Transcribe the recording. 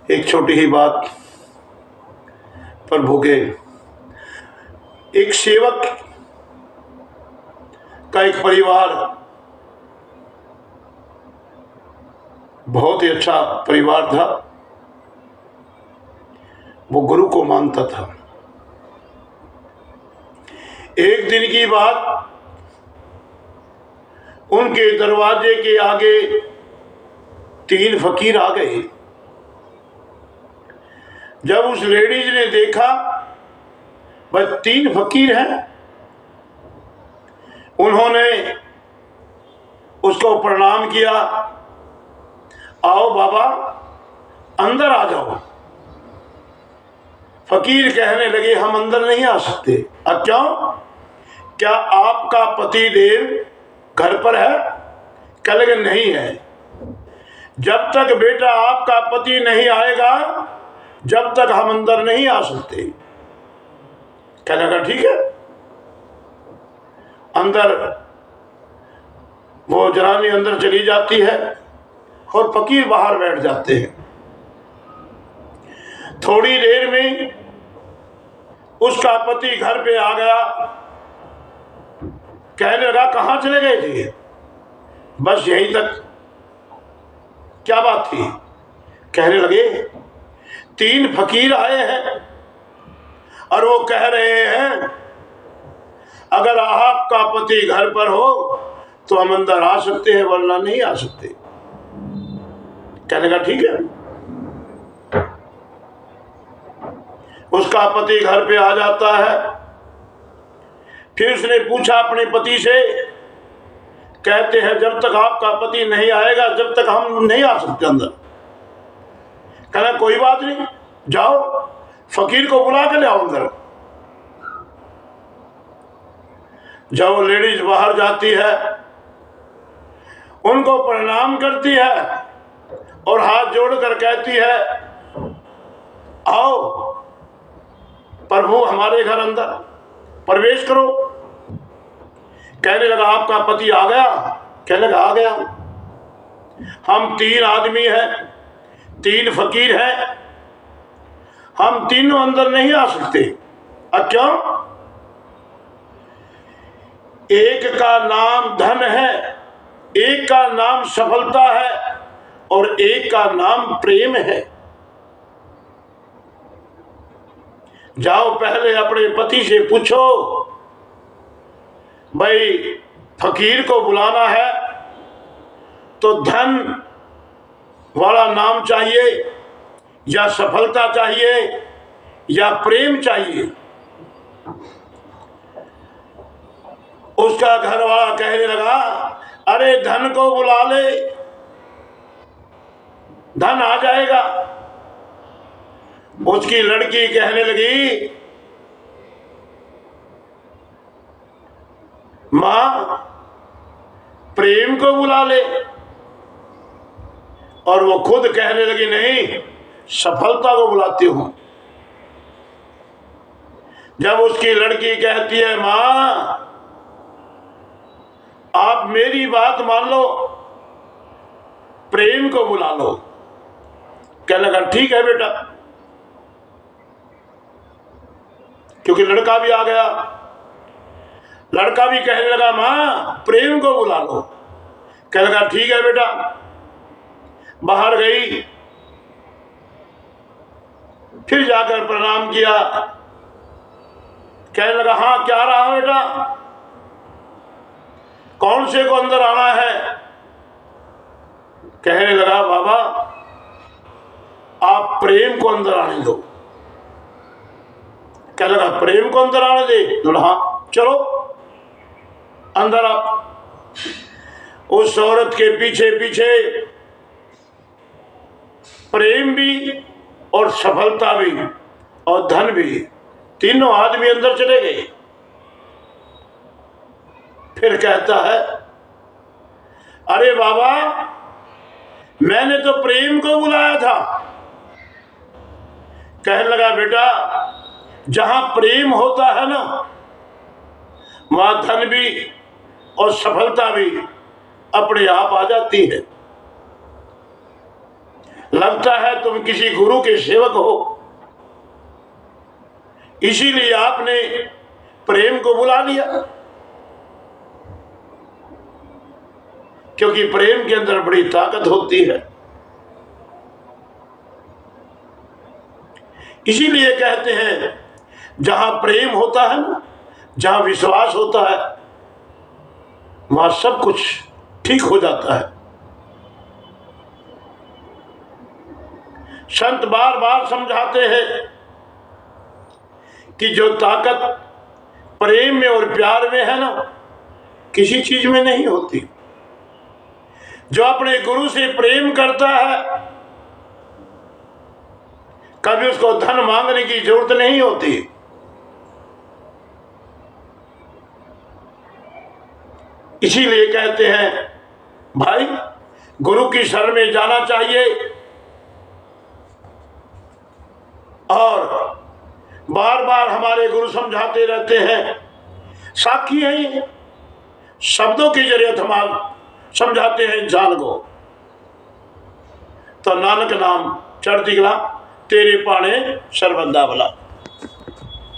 एक छोटी ही बात, प्रभु के एक सेवक का एक परिवार, बहुत ही अच्छा परिवार था। वो गुरु को मानता था। एक दिन की बात, उनके दरवाजे के आगे 3 फकीर आ गए। जब उस लेडीज ने देखा बस 3 फकीर हैं, उन्होंने उसको प्रणाम किया। आओ बाबा अंदर आ जाओ। फकीर कहने लगे हम अंदर नहीं आ सकते। अब क्यों? क्या आपका पति देव घर पर है? कह लगे नहीं है। जब तक बेटा आपका पति नहीं आएगा जब तक हम अंदर नहीं आ सकते। कहने लगा ठीक है। अंदर वो जनानी अंदर चली जाती है और फकीर बाहर बैठ जाते हैं। थोड़ी देर में उसका पति घर पे आ गया। कहने लगा कहाँ चले गए थे? बस यहीं तक। क्या बात थी? कहने लगे 3 फकीर आए हैं और वो कह रहे हैं अगर आपका पति घर पर हो तो हम अंदर आ सकते हैं वरना नहीं आ सकते। कहने का ठीक है। उसका पति घर पे आ जाता है। फिर उसने पूछा अपने पति से, कहते हैं जब तक आपका पति नहीं आएगा जब तक हम नहीं आ सकते अंदर। कहना कोई बात नहीं, जाओ फकीर को बुला के ले आओ अंदर। जब वो लेडीज बाहर जाती है, उनको प्रणाम करती है और हाथ जोड़कर कहती है आओ प्रभु हमारे घर अंदर प्रवेश करो। कहने लगा आपका पति आ गया? कहने लगा आ गया। हम 3 आदमी हैं, 3 फकीर हैं, हम तीनों अंदर नहीं आ सकते। अब क्यों? एक का नाम धन है, एक का नाम सफलता है और एक का नाम प्रेम है। जाओ पहले अपने पति से पूछो भाई फकीर को बुलाना है तो धन वाला नाम चाहिए या सफलता चाहिए या प्रेम चाहिए? उसका घर वाला कहने लगा अरे धन को बुला ले, धन आ जाएगा। उसकी लड़की कहने लगी मां प्रेम को बुला ले। और वो खुद कहने लगी नहीं सफलता को बुलाती हूं। जब उसकी लड़की कहती है मां आप मेरी बात मान लो, प्रेम को बुला लो। कहने लगा ठीक है बेटा, क्योंकि लड़का भी आ गया। लड़का भी कहने लगा मां प्रेम को बुला लो। कहने लगा ठीक है बेटा। बाहर गई, फिर जाकर प्रणाम किया। कहने लगा हाँ क्या रहा बेटा, कौन से को अंदर आना है? कहने लगा बाबा आप प्रेम को अंदर आने दो। कहने लगा प्रेम को अंदर आने दे? बोला हाँ चलो अंदर आप। उस औरत के पीछे पीछे प्रेम भी और सफलता भी और धन भी, तीनों आदमी अंदर चले गए। फिर कहता है अरे बाबा मैंने तो प्रेम को बुलाया था। कहने लगा बेटा जहां प्रेम होता है ना वहां धन भी और सफलता भी अपने आप आ जाती है। लगा लगता है तुम किसी गुरु के सेवक हो, इसीलिए आपने प्रेम को बुला लिया, क्योंकि प्रेम के अंदर बड़ी ताकत होती है। इसीलिए कहते हैं जहां प्रेम होता है ना, जहां विश्वास होता है, वहां सब कुछ ठीक हो जाता है। संत बार बार समझाते हैं कि जो ताकत प्रेम में और प्यार में है ना, किसी चीज में नहीं होती। जो अपने गुरु से प्रेम करता है, कभी उसको धन मांगने की जरूरत नहीं होती। इसीलिए कहते हैं भाई, गुरु की शरण में जाना चाहिए। और बार बार हमारे गुरु समझाते रहते हैं, साक्षी है ये, शब्दों की जरूरत हम समझाते हैं इंसान को। तो नानक नाम चढ़ती गला, तेरे पाने सर्वदा भला।